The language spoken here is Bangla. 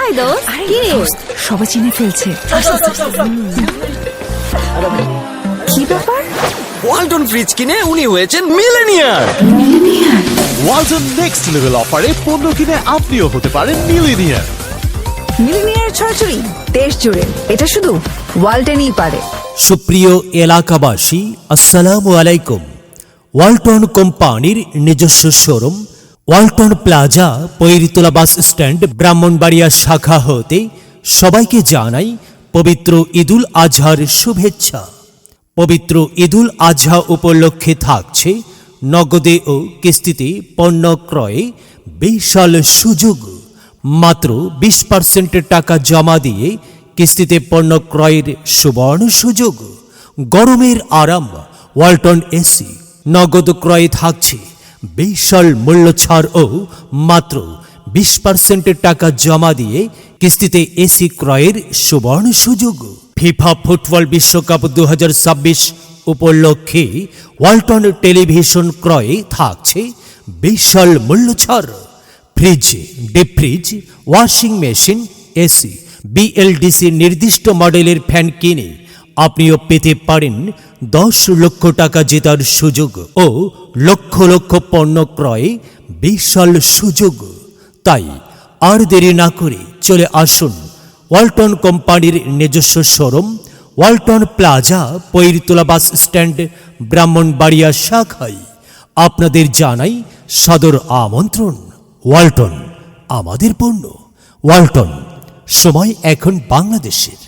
হাই দোস্ত, কি রে? সবাই চিনে ফেলছে। কি ব্যাপার? ওয়ালটন ফ্রিজ কিনে উনি হয়েছেন মিলেনিয়ার। ওয়ালটন নেক্সট লেভেল অফারে পণ্য কিনে আপনিও হতে পারেন মিলেনিয়ার। মিলিনিয়ার ছড়াছড়ি দেশ জুড়ে, এটা শুধু ওয়ালটেনই পারে। সুপ্রিয় এলাকাবাসী, আসসালামু আলাইকুম। ওয়ালটন কোম্পানির নিজস্ব showroom Walton plaza, Pairatala bus stand, Brahmanbaria শাখা হতে সবাইকে জানাই পবিত্র ঈদুল আজহার শুভেচ্ছা। পবিত্র ঈদুল আজহা উপলক্ষে থাকছে নগদে ও কিস্তিতে পণ্য ক্রয়ে বিশাল সুযোগ। মাত্র 20% টাকা জমা দিয়ে কিস্তিতে পণ্য ক্রয়ের সুবর্ণ সুযোগ। গরমের আরাম ওয়ালটন এসি। নগদ ক্রয়ে থাকছে বিশাল মূল্য ছাড় ও মাত্র 20% টাকা জমা দিয়ে কিস্তিতে এসি ক্রয়ের সুবর্ণ সুযোগ। ফিফা ফুটবল বিশ্বকাপ 2026 উপলক্ষে ওয়ালটন টেলিভিশন ক্রয়ে থাকছে বিশাল মূল্য ছাড়। Fridge, deep fridge, washing machine, AC, BLDC নির্দিষ্ট মডেলের ফ্যান কিনে আপনিও পেতে পারেন 10 লক্ষ টাকা জেতার সুযোগ ও লক্ষ লক্ষ পণ্য ক্রয়ে বিশাল সুযোগ। তাই আর দেরি না করে চলে আসুন ওয়ালটন কোম্পানির নিজস্ব showroom Walton plaza, Pairatala bus stand, Brahmanbaria শাখায়। আপনাদের জানাই সাদর আমন্ত্রণ। ওয়ালটন, আমাদের পণ্য। ওয়ালটন, সময় এখন বাংলাদেশের।